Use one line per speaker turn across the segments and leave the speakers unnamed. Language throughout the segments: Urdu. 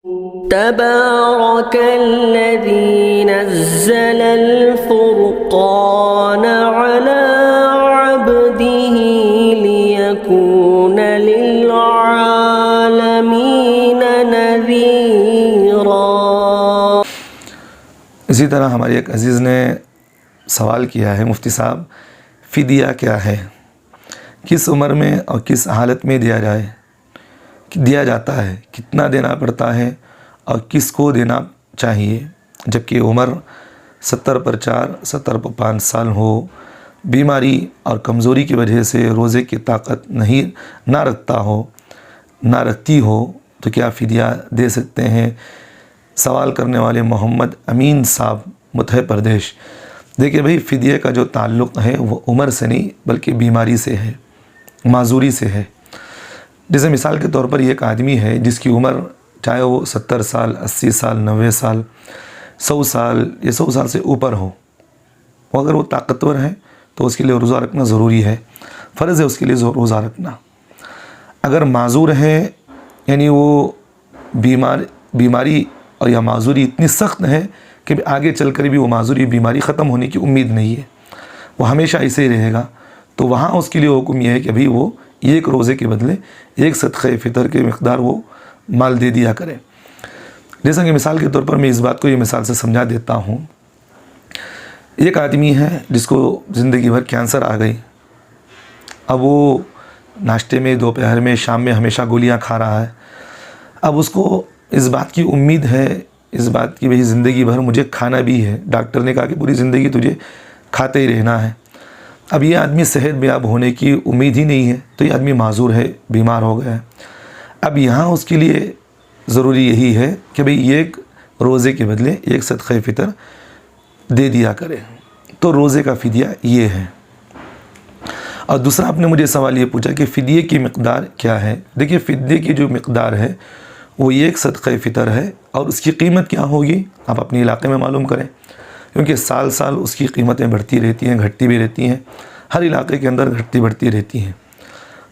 تبارك الذي نزل الفرقان على عبده ليكون للعالمين نذيرا۔
اسی طرح ہمارے ایک عزیز نے سوال کیا ہے، مفتی صاحب فدیہ کیا ہے، کس عمر میں اور کس حالت میں دیا جاتا ہے، کتنا دینا پڑتا ہے اور کس کو دینا چاہیے، جبکہ عمر 70 پر 4 70 پر 5 سال ہو، بیماری اور کمزوری کی وجہ سے روزے کی طاقت نہ رکھتی ہو تو کیا فدیہ دے سکتے ہیں؟ سوال کرنے والے محمد امین صاحب متحد پردیش۔ دیکھیں بھائی، فدیہ کا جو تعلق ہے وہ عمر سے نہیں بلکہ بیماری سے ہے، معذوری سے ہے۔ جیسے مثال کے طور پر یہ ایک آدمی ہے جس کی عمر چاہے وہ 70 سال 80 سال 90 سال 100 سال یا 100 سال سے اوپر ہو، اگر وہ طاقتور ہے تو اس کے لیے روزہ رکھنا ضروری ہے، فرض ہے اس کے لیے روزہ رکھنا۔ اگر معذور ہے یعنی وہ بیماری اور یا معذوری اتنی سخت ہے کہ آگے چل کر بھی وہ معذوری بیماری ختم ہونے کی امید نہیں ہے، وہ ہمیشہ ایسے ہی رہے گا، تو وہاں اس کے لیے حکم یہ ہے کہ ابھی وہ ایک روزے کے بدلے ایک صدقہ فطر کے مقدار وہ مال دے دیا کرے۔ جیسا کہ مثال کے طور پر میں اس بات کو یہ مثال سے سمجھا دیتا ہوں، ایک آدمی ہے جس کو زندگی بھر کینسر آ گئی، اب وہ ناشتے میں، دوپہر میں، شام میں ہمیشہ گولیاں کھا رہا ہے۔ اب اس کو اس بات کی امید ہے، اس بات کی بھئی زندگی بھر مجھے کھانا بھی ہے، ڈاکٹر نے کہا کہ پوری زندگی تجھے کھاتے ہی رہنا ہے۔ اب یہ آدمی صحت یاب ہونے کی امید ہی نہیں ہے، تو یہ آدمی معذور ہے، بیمار ہو گیا ہے۔ اب یہاں اس کے لیے ضروری یہی ہے کہ بھئی ایک روزے کے بدلے ایک صدقہ فطر دے دیا کرے، تو روزے کا فدیہ یہ ہے۔ اور دوسرا آپ نے مجھے سوال یہ پوچھا کہ فدیے کی مقدار کیا ہے۔ دیکھیے فدیے کی جو مقدار ہے وہ ایک صدقہ فطر ہے، اور اس کی قیمت کیا ہوگی آپ اپنے علاقے میں معلوم کریں، کیونکہ سال سال اس کی قیمتیں بڑھتی رہتی ہیں، گھٹتی بھی رہتی ہیں، ہر علاقے کے اندر گھٹتی بڑھتی رہتی ہیں۔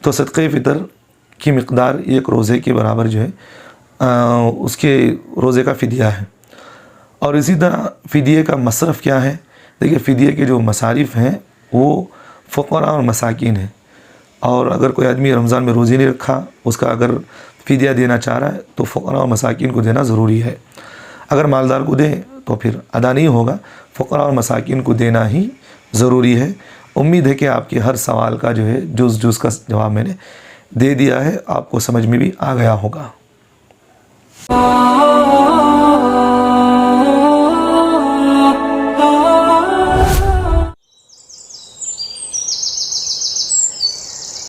تو صدقہ فطر کی مقدار ایک روزے کے برابر جو ہے اس کے روزے کا فدیہ ہے۔ اور اسی طرح فدیے کا مصرف کیا ہے؟ دیکھیے فدیے کے جو مصارف ہیں وہ فقراء اور مساکین ہیں، اور اگر کوئی آدمی رمضان میں روزی نہیں رکھا، اس کا اگر فدیہ دینا چاہ رہا ہے تو فقراء اور مساکین کو دینا ضروری ہے۔ اگر مالدار کو دیں تو پھر ادا نہیں ہوگا، فقراء اور مساکین کو دینا ہی ضروری ہے۔ امید ہے کہ آپ کے ہر سوال کا جو ہے جز کا جواب میں نے دے دیا ہے، آپ کو سمجھ میں بھی آ گیا ہوگا۔